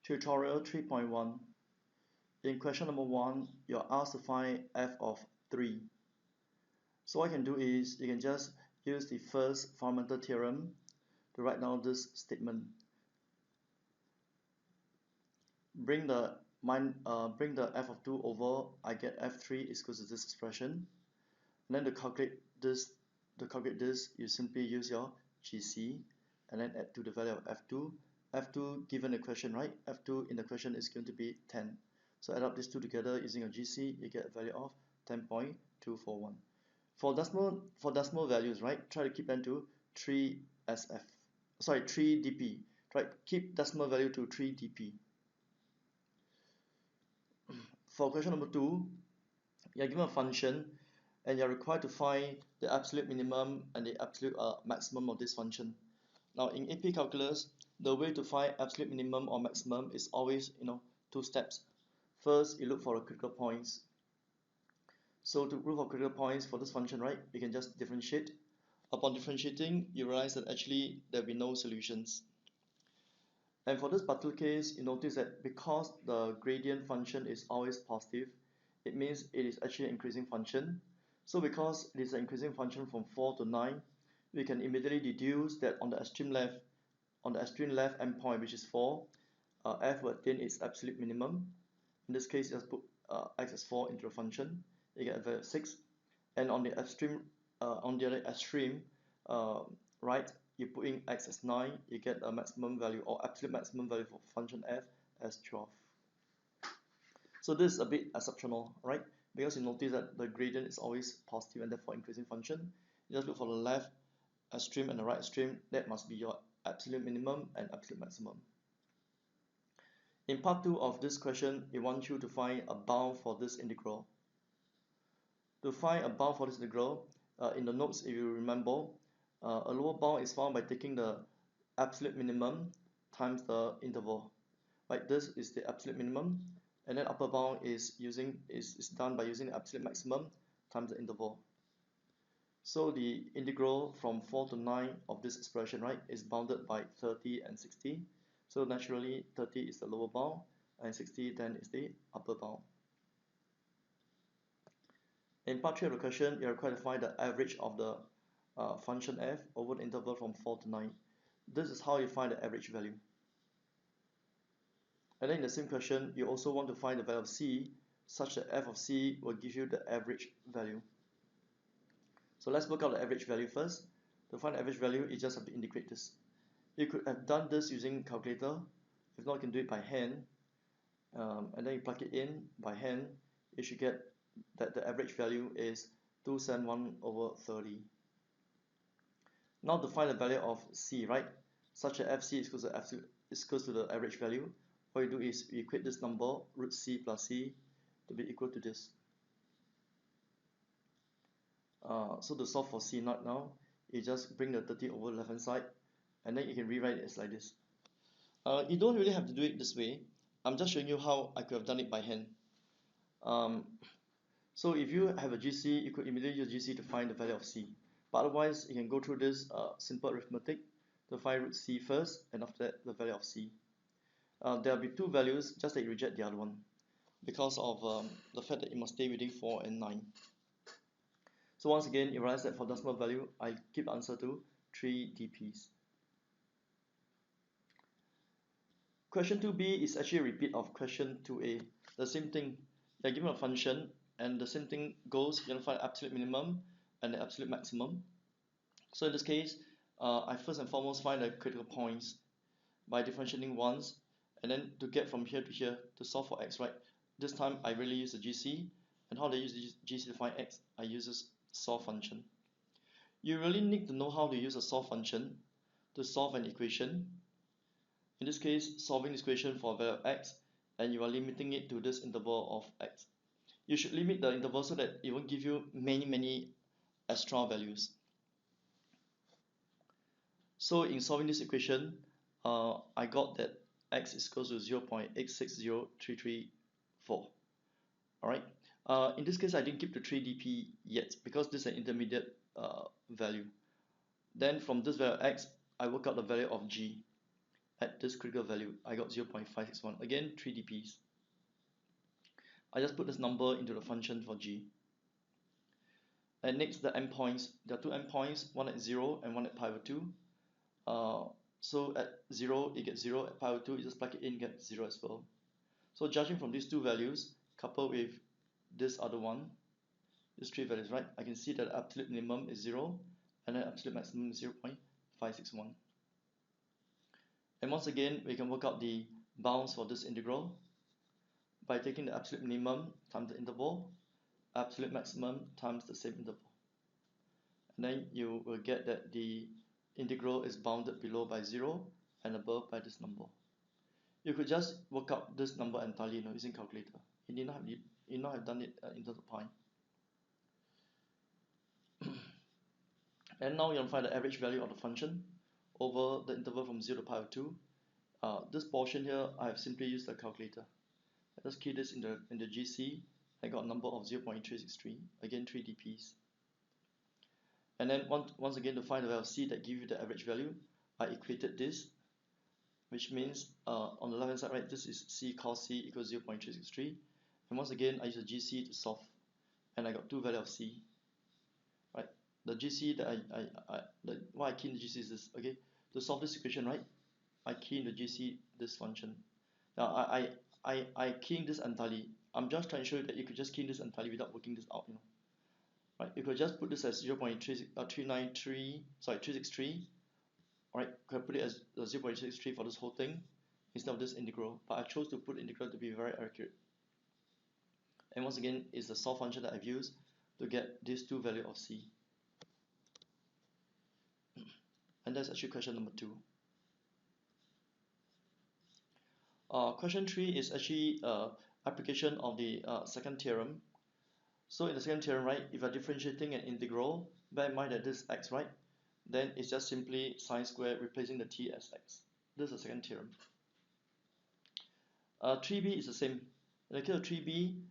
Tutorial 3.1. In question number 1, you're asked to find f of 3. So what you can do is you can just use the first fundamental theorem to write down this statement. Bring the f of 2 over, I get f3 is equal to this expression. And then to calculate this, you simply use your GC and then add to the value of f2. f2 given the question, right? f2 in the question is going to be 10. So add up these two together using a GC, you get a value of 10.241. For decimal values, right? Try to keep them to 3 dp. Right? Keep decimal value to 3 dp. For question number 2, you are given a function and you are required to find the absolute minimum and the absolute maximum of this function. Now in AP calculus, the way to find absolute minimum or maximum is always two steps. First, you look for the critical points. So to look for critical points for this function, right, you can just differentiate. Upon differentiating, you realize that actually there will be no solutions. And for this particular case, you notice that because the gradient function is always positive, it means it is actually an increasing function. So because it is an increasing function from 4 to 9, we can immediately deduce that on the extreme left endpoint, which is 4, f will attain its absolute minimum. In this case, just put x as 4 into the function, you get a value of 6. And on the other extreme, right, you put in x as 9, you get a maximum value or absolute maximum value for function f as 12. So this is a bit exceptional, right? Because you notice that the gradient is always positive and therefore increasing function. You just look for the left extreme and the right extreme. That must be your absolute minimum and absolute maximum. In part 2 of this question, it wants you to find a bound for this integral. To find a bound for this integral, in the notes, if you remember, a lower bound is found by taking the absolute minimum times the interval. Right, this is the absolute minimum, and then upper bound is done by using the absolute maximum times the interval. So the integral from 4 to 9 of this expression, right, is bounded by 30 and 60. So naturally 30 is the lower bound and 60 then is the upper bound. In part 3 of the question, you are required to find the average of the function f over the interval from 4 to 9. This is how you find the average value. And then in the same question, you also want to find the value of c, such that f of c will give you the average value. So let's work out the average value first. To find the average value, you just have to integrate this. You could have done this using calculator. If not, you can do it by hand. And then you plug it in by hand. You should get that the average value is 271 over 30. Now to find the value of c, right? Such that fc is equal to the average value. What you do is you equate this number, root c plus c, to be equal to this. So to solve for c naught now, you just bring the 30 over the left hand side, and then you can rewrite it as like this. You don't really have to do it this way. I'm just showing you how I could have done it by hand. So if you have a GC, you could immediately use GC to find the value of c. But otherwise, you can go through this simple arithmetic to find root c first, and after that, the value of c. There will be two values, just that you reject the other one, because of the fact that it must stay within 4 and 9. So once again, you realize that for decimal value, I keep the answer to 3 dp's. Question 2b is actually a repeat of question 2a. The same thing, you're given a function, and the same thing goes, you're going to find absolute minimum and the absolute maximum. So in this case, I first and foremost find the critical points by differentiating once, and then to get from here to here to solve for x, right? This time I really use the GC, and how do I use the GC to find x? I use this solve function. You really need to know how to use a solve function to solve an equation. In this case, solving this equation for a value of x, and you are limiting it to this interval of x. You should limit the interval so that it won't give you many extra values. So in solving this equation, I got that x is equal to 0.860334. Alright. In this case, I didn't keep the 3 dp yet because this is an intermediate value. Then from this value of x, I work out the value of g. at this critical value. I got 0.561. Again, 3 dPs. I just put this number into the function for g. And next, the endpoints. There are two endpoints, one at 0 and one at pi over 2. So at 0, it gets 0. At pi over 2, you just plug it in, get 0 as well. So judging from these two values, coupled with this other one, these three values, right? I can see that absolute minimum is 0, and then absolute maximum is 0.561. And once again, we can work out the bounds for this integral by taking the absolute minimum times the interval, absolute maximum times the same interval. And then you will get that the integral is bounded below by 0 and above by this number. You could just work out this number entirely, using calculator. You need not have done it in terms of pi. And now you want to find the average value of the function over the interval from 0 to pi over 2. This portion here, I have simply used the calculator. I just key this in the GC. I got a number of 0.363, again 3 dPs. And then once again, to find the value of C that gives you the average value, I equated this, which means on the left hand side, right, this is C cos C equals 0.363. And once again, I use the GC to solve, and I got two values of C. Right, the GC that why I key in the GC is this. Okay, to solve this equation, right, I key in the GC this function. Now I key in this entirely. I'm just trying to show you that you could just key in this entirely without working this out. Right, you could just put this as 363. Alright, could I put it as 0.63 for this whole thing instead of this integral, but I chose to put integral to be very accurate. And once again, it's the solve function that I've used to get these two values of C. And that's actually question number 2. Question 3 is actually application of the second theorem. So in the second theorem, right, if you're differentiating an integral, bear in mind that this is x, right? Then it's just simply sine squared replacing the t as x. This is the second theorem. 3b is the same. In the case of 3b,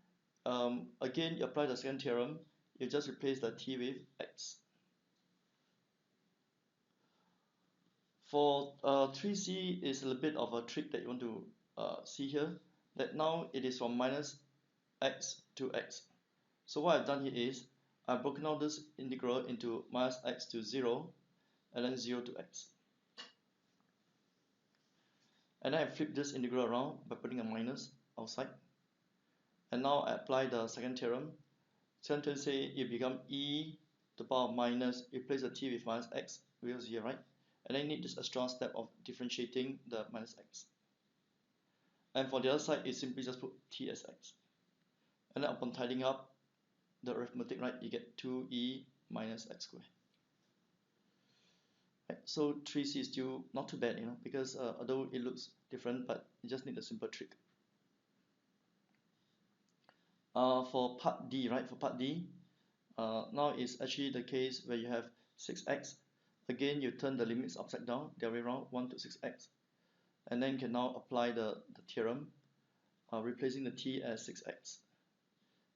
again, you apply the second theorem, you just replace the t with x. For 3c is a little bit of a trick that you want to see here, that now it is from minus x to x. So what I've done here is I've broken out this integral into minus x to 0 and then 0 to x. And then I flip this integral around by putting a minus outside. And now I apply the second theorem. Second theorem say it become e to the power of minus, replace the t with minus x, we have 0, right? And then you need this extra step of differentiating the minus x. And for the other side, it simply just put t as x. And then upon tidying up the arithmetic, right, you get 2e minus x squared. Right, so 3c is still not too bad, because although it looks different, but you just need a simple trick. For part D, right, for part D, now it's actually the case where you have 6x. Again, you turn the limits upside down, the other way around, 1 to 6x. And then you can now apply the theorem, replacing the t as 6x.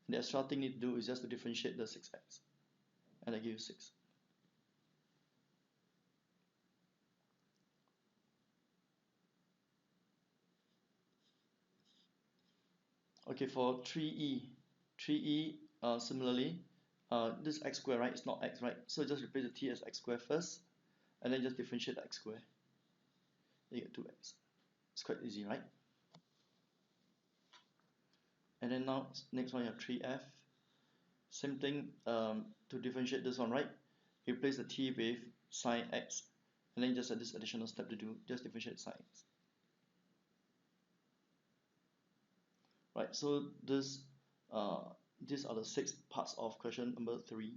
And the extra thing you need to do is just to differentiate the 6x. And I give you 6. Okay, for 3e, similarly, this x squared, right, it's not x, right? So just replace the t as x squared first, and then just differentiate the x squared. You get 2x. It's quite easy, right? And then now, next one you have 3f. Same thing, to differentiate this one, right? Replace the t with sine x, and then just add this additional step to do, just differentiate sine x. Right, so these are the 6 parts of question number 3.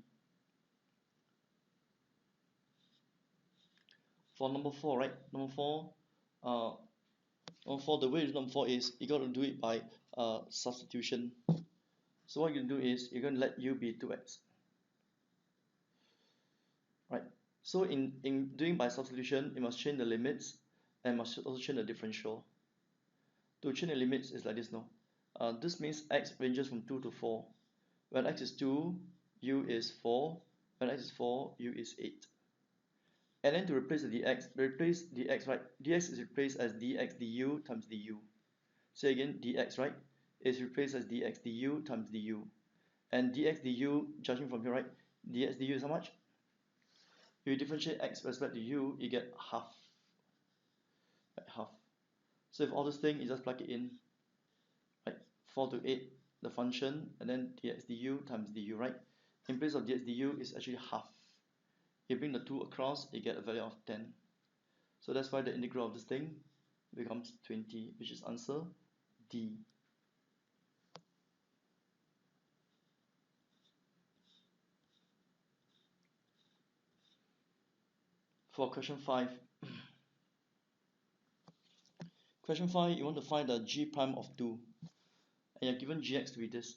For number 4, right? Number 4, the way to do number 4 is you got to do it by substitution. So what you can do is you're going to let u be 2x. Right. So in doing by substitution, you must change the limits and must also change the differential. To change the limits is like this now. This means x ranges from 2 to 4. When x is 2, u is 4. When x is 4, u is 8. And then to replace the dx, right? Dx is replaced as dx du times du. Say again, dx, right, is replaced as dx du times du. And dx du, judging from here, right, dx du is how much? If you differentiate x with respect to u, you get half. Right, half. So if all this thing, you just plug it in, right? 4 to 8, the function, and then dx du times du, right? In place of dx du is actually half. You bring the 2 across, you get a value of 10. So that's why the integral of this thing becomes 20, which is answer D. For question 5, question 5, you want to find the g prime of 2, and you're given gx to be this.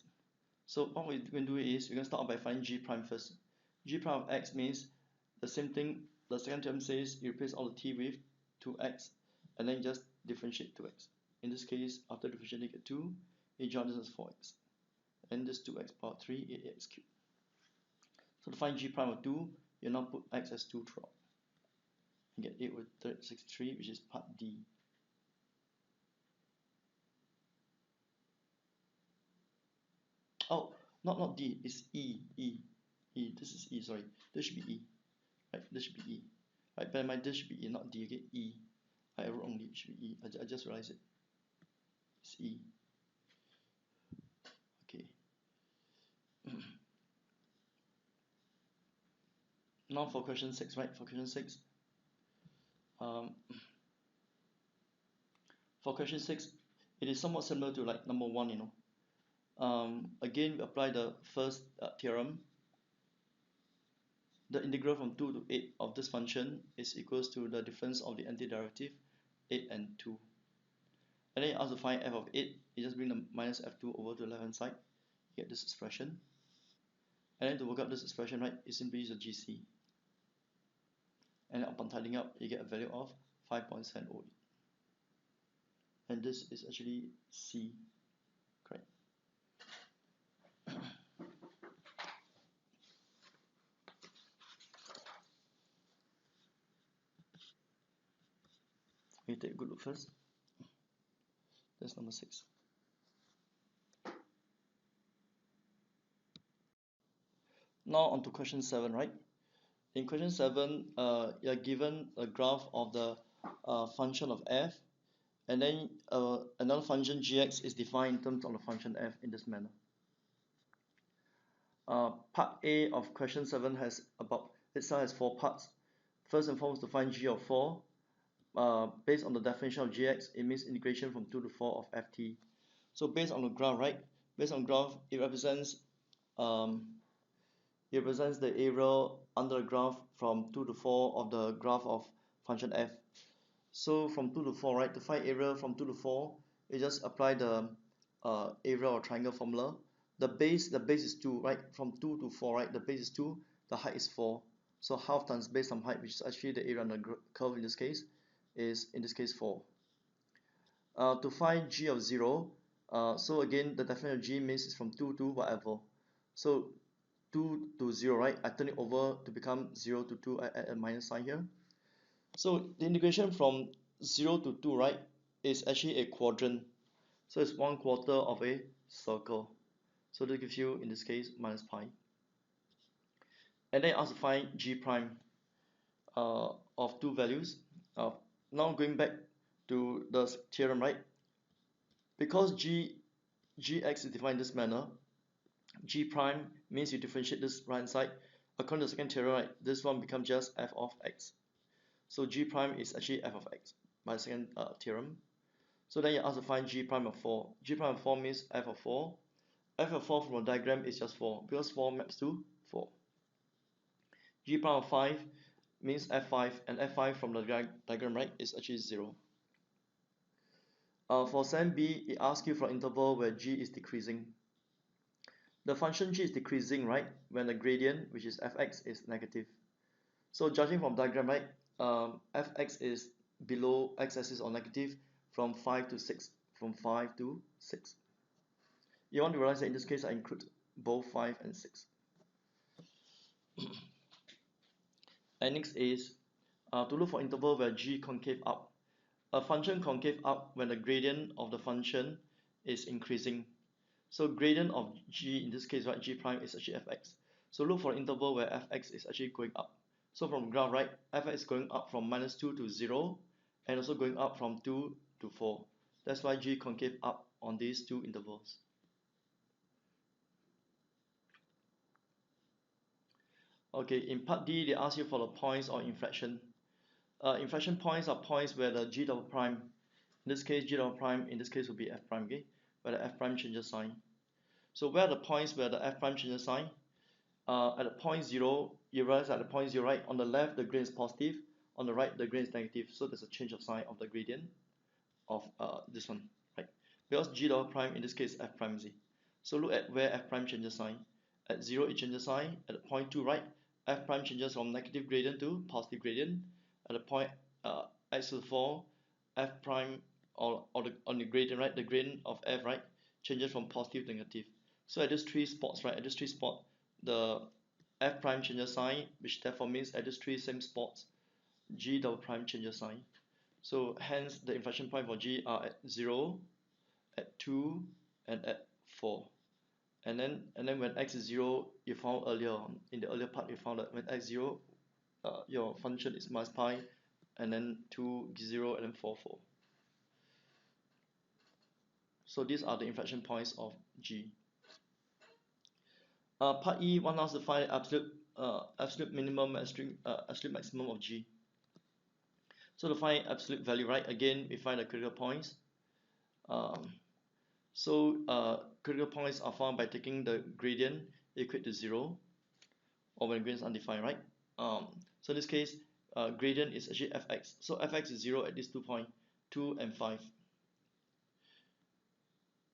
So what we're going to do is we're going to start by finding g prime first. G prime of x means the same thing. The second term says you replace all the t with 2x, and then you just differentiate 2x. In this case, after differentiating, you get 2, you join this as 4x, and this 2x power 3 is x cubed. So to find g prime of 2, you now put x as 2 throughout. You get 8 with 63, which is part D. Oh, not D, it's E. This is E, sorry. This should be E. Right, this should be E. Right, bear in mind, this should be E, not D, okay? E. I wrote wrongly, it should be E. I just realized it. It's E. Okay. Now for question 6, right? For question 6. Um, for question 6, it is somewhat similar to like number 1, you know. Again, we apply the first theorem. The integral from 2 to 8 of this function is equals to the difference of the antiderivative 8 and 2. And then you ask to find f of 8, you just bring the minus f2 over to the left hand side, you get this expression. And then to work out this expression, right, you simply use a GC. And upon tidying up, you get a value of 5.708. And this is actually C, correct? We take a good look first. That's number 6. Now on to question 7, right? In question 7, you're given a graph of the function of f, and then another function gx is defined in terms of the function f in this manner. Part A of question 7 has itself has 4 parts. First and foremost, to find g of 4. Based on the definition of gx, it means integration from 2 to 4 of ft. So based on the graph, right? Based on graph, it represents the area under the graph from 2 to 4 of the graph of function f. So from 2 to 4, right? To find area from 2 to 4, you just apply the area or triangle formula. The base is 2, right? From 2 to 4, right? The base is 2, the height is 4. So half times base times height, which is actually the area on the curve in this case, is in this case 4. To find g of 0, so again, the definition of g means it's from 2 to whatever. So 2 to 0, right? I turn it over to become 0 to 2, I add a minus sign here. So the integration from 0 to 2, right, is actually a quadrant. So it's 1/4 of a circle. So that gives you, in this case, minus pi. And then ask to find g prime of 2 values. Now going back to the theorem, right? Because gx is defined in this manner, g prime means you differentiate this right hand side. According to the second theorem, right, this one becomes just f of x. So g prime is actually f of x by the second theorem. So then you ask to find g prime of 4. G prime of 4 means f of 4. F of 4 from the diagram is just 4 because 4 maps to 4. G prime of 5 means f5, and f5 from the diagram, right, is actually 0. For 7b, it asks you for an interval where g is decreasing. The function g is decreasing, right, when the gradient, which is fx, is negative. So judging from diagram, right, fx is below x-axis or negative from 5 to 6. From 5 to 6. You want to realize that in this case, I include both 5 and 6. And next is to look for interval where g concave up. A function concave up when the gradient of the function is increasing. So gradient of g in this case, right, g prime is actually fx. So look for an interval where fx is actually going up. So from graph, right, fx is going up from -2 to 0 and also going up from 2 to 4. That's why g concave up on these two intervals. Okay, in part D, they ask you for the points or inflection. Inflection points are points where the g double prime, in this case g double prime, in this case will be f prime, okay, where the f prime changes sign. So where are the points where the f prime changes sign? At the point 0, you realize at the point 0, right, on the left the gradient is positive, on the right the gradient is negative, so there's a change of sign of the gradient of this one, right? Because g double prime in this case f prime z. So look at where f prime changes sign. At 0 it changes sign. At the point 2, right, f prime changes from negative gradient to positive gradient. At the point x to the 4, f prime on the gradient, right, the gradient of f, right, changes from positive to negative. So at these three spots, right, at these three spots, the f prime changes sign, which therefore means at these three same spots, g double prime changes sign. So hence the inflection point for g are at 0, at 2, and at 4. And then when x is 0, you found earlier on, in the earlier part, you found that when x 0, your function is minus pi, and then 2, 0, and then 4, 4. So these are the inflection points of g. Part E, one has to find absolute minimum, absolute maximum of g. So to find absolute value, right, again, we find the critical points. Critical points are found by taking the gradient equal to 0, or when gradient is undefined, right? So in this case, gradient is actually fx. So fx is 0 at these 2 points, 2 and 5.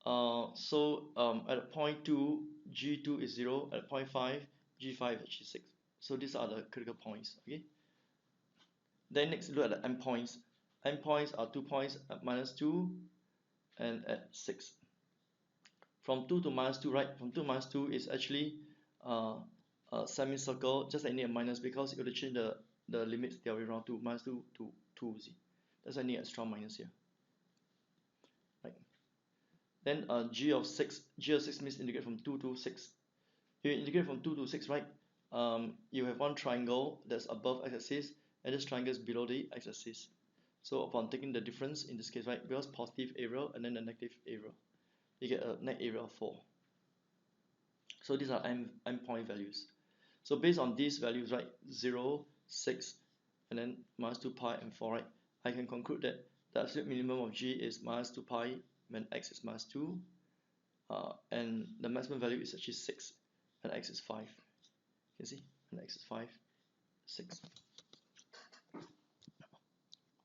At point 2, g2 is 0. At point 5, g5 is actually 6. So these are the critical points. Okay. Then next, look at the endpoints. Endpoints are 2 points at -2 and at 6. From 2 to -2, right? From 2 to -2 is actually a semicircle, just like need a minus because you have to change the limits the other way around to -2 to 2. See? That's why I need extra minus here. Right. Then g of 6 means integrate from 2 to 6. If you integrate from 2 to 6, right? You have one triangle that's above x-axis, and this triangle is below the x-axis. So upon taking the difference in this case, right, because positive area and then the negative area, you get a net area of 4. So these are endpoint values. So based on these values, right, 0, 6, and then -2 pi and 4, right, I can conclude that the absolute minimum of g is -2 pi when x is -2, and the maximum value is actually 6, and x is 5. You see, and x is 5, 6.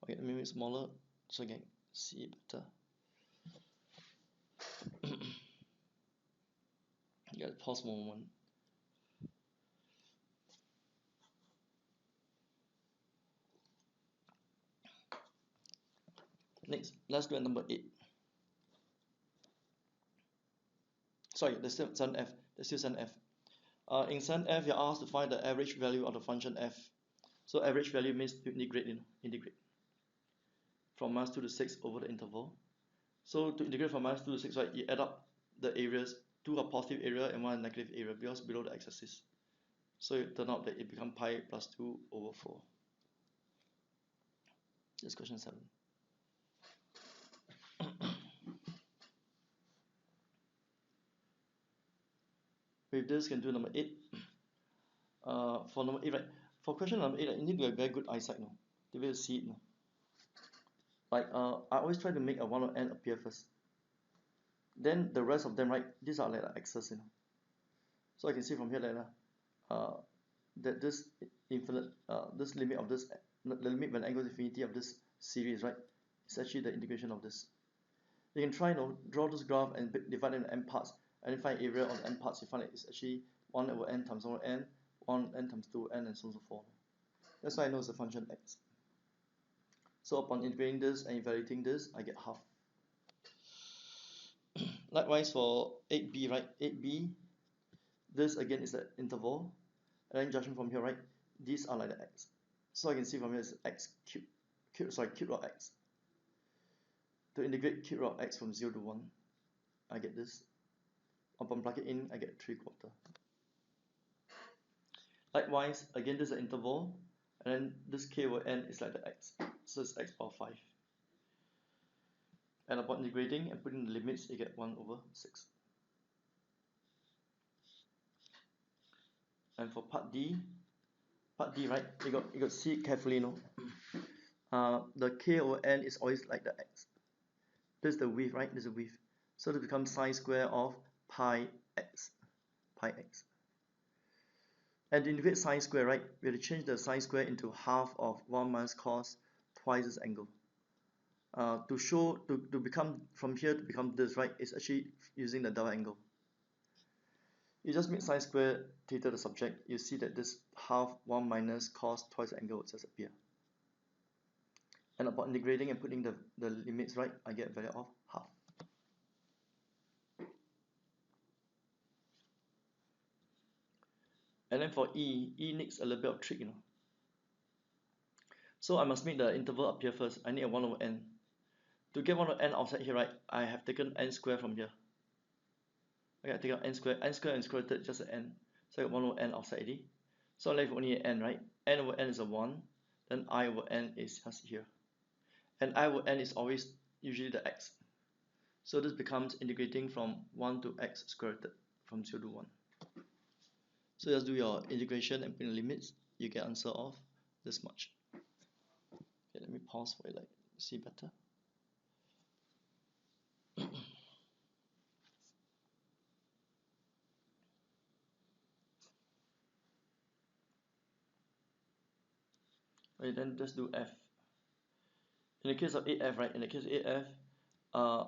Okay, let me make it smaller so I can see it better. You gotta pause for a moment. Next, let's do at number 8. Sorry, there's still 7f. There's still 7f. In 7f, you're asked to find the average value of the function f. So average value means to integrate from -2 to 6 over the interval. So to integrate from -2 to 6, right, you add up the areas. 2 are positive area and 1 negative area because below the x-axis. So it turned out that it becomes pi plus 2 over 4. This is question 7. With this, can do number 8. For number 8, right? For question number 8, you need to have very good eyesight now to be able to see it now. Like I always try to make a 1 or n appear first. Then the rest of them, right? These are like the x's, you know. So I can see from here that this infinite, this limit of this, the limit when n goes to infinity of this series, right? It's actually the integration of this. You can try, draw this graph and divide it into n parts, and find area on the n parts. You find it's actually 1 over n times 1 over n, 1 n times 2 n, and so on and so forth. That's why I know it's the function x. So upon integrating this and evaluating this, I get half. Likewise for 8b, right? 8b, this again is the interval, and then judging from here, right? These are like the x. So I can see from here is x cube root x. To integrate cube root x from 0 to 1, I get this. Upon plug it in, I get 3/4. Likewise, again, this is an interval, and then this k over n is like the x. So it's x power 5. And upon integrating and putting the limits, you get 1/6. And for part D, right, you got to see it carefully, no? The k over n is always like the x. This is the width, right? This is the width. So it becomes sine square of pi x. And to integrate sine square, right, we have to change the sine square into half of 1 minus cos twice this angle. To become from here to become this, right, is actually using the double angle. You just make sine square theta the subject, you see that this half 1 minus cos twice the angle will just appear. And upon integrating and putting the limits, right, I get a value of half. And then for E needs a little bit of trick, you know. So I must make the interval appear first. I need a 1 over n. To get 1 over n outside here, right, I have taken n square from here. Okay, I take out n square and square rooted just an n. So I got 1 over n outside already. So I left only an n, right? N over n is a 1. Then I over n is just here. And I over n is always usually the x. So this becomes integrating from 1 to x square rooted from 0 to 1. So just do your integration and put in limits. You get answer of this much. Okay, let me pause for you, like see better. Okay, then just do f. In the case of 8f, right? In the case of 8f,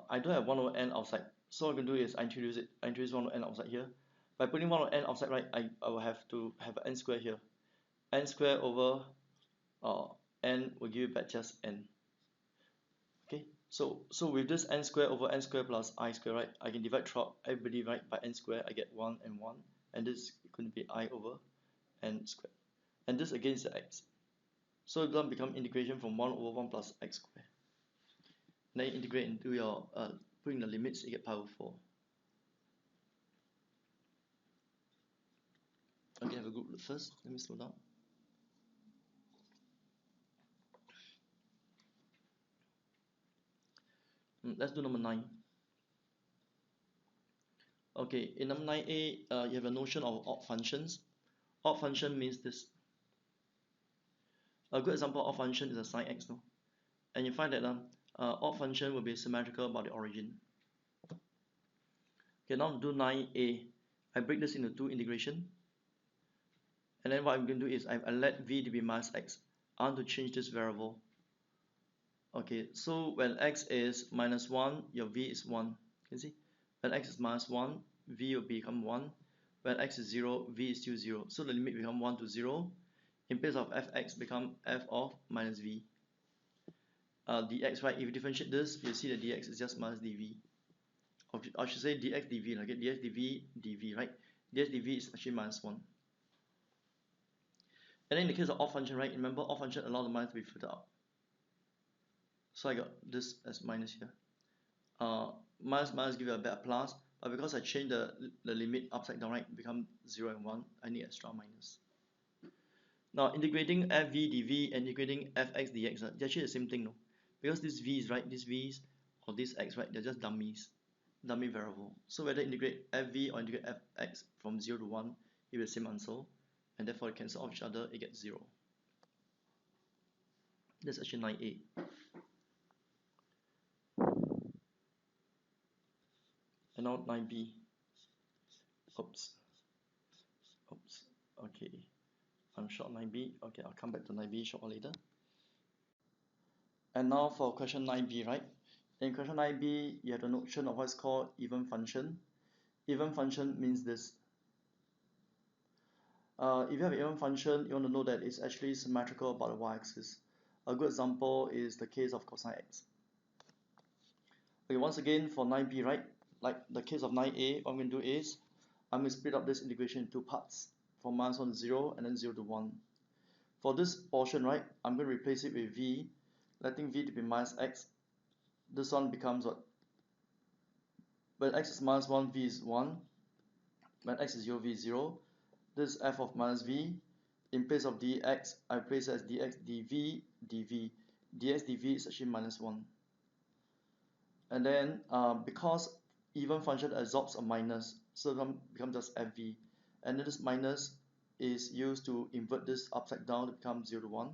I don't have 1 over n outside. So what I'm going to do is I introduce 1 over n outside here. By putting 1 over n outside, right, I will have to have n square here. N square over n will give you back just n. Okay, so with this n square over n square plus I square, right, I can divide throughout everybody, right, by n square. I get 1 and 1, and this is going to be I over n square. And this again is the x. So it will become integration from 1 over 1 plus x square. Then you integrate into your putting the limits, you get power 4. Okay, have a good look first. Let me slow down. Let's do number 9. Okay, in number 9a, you have a notion of odd functions. Odd function means this. A good example of odd function is a sine x, no? And you find that odd function will be symmetrical about the origin. Okay, now do 9a. I break this into 2 integration. And then what I'm going to do is I let v to be minus x. I want to change this variable. Okay, so when x is minus 1, your v is 1. You can see? When x is minus 1, v will become 1. When x is 0, v is still 0. So the limit become 1 to 0. In place of fx become f of minus v. Dx, right? If you differentiate this, you see that dx is just minus dv. Or I should say dx dv. Okay, dx dv dv, right? Dx dv is actually minus 1. And then in the case of odd function, right? Remember, odd function allow the minus to be filtered out. So I got this as minus here. Minus give you a better plus, but because I change the limit upside down, right, become 0 and 1, I need extra minus. Now integrating f v dv and integrating fx dx, they're actually the same thing, no? Because these v's, right, these v's or this x, right, they're just dummy variable. So whether integrate fv or integrate fx from 0 to 1, you get the same answer, and therefore they cancel off each other, it gets 0. That's actually 9a. And now 9b. Oops. Okay. I'm short 9b. Okay, I'll come back to 9b short later. And now for question 9b, right? In question 9b, you have the notion of what's called even function. Even function means this. If you have an even function, you want to know that it's actually symmetrical about the y-axis. A good example is the case of cosine x. Okay, once again for 9b, right? Like the case of 9a, what I'm going to do is I'm going to split up this integration into 2 parts, from minus 1 to 0 and then 0 to 1. For this portion, right, I'm going to replace it with v, letting v to be minus x. This one becomes what? When x is minus 1, v is 1. When x is 0, v is 0. This is f of minus v. In place of dx, I place it as dx dv dv. dx dv is actually minus 1. And then because even function absorbs a minus, so it becomes just fv. And then this minus is used to invert this upside down to become 0 to 1.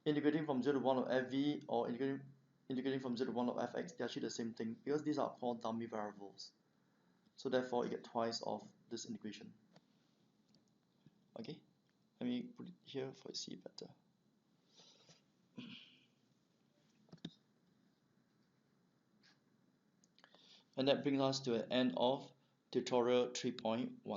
Integrating from 0 to 1 of fv or integrating from 0 to 1 of fx, they're actually the same thing because these are called dummy variables. So therefore, you get twice of this integration. Okay, let me put it here for you to see better. And that brings us to an end of tutorial 3.1.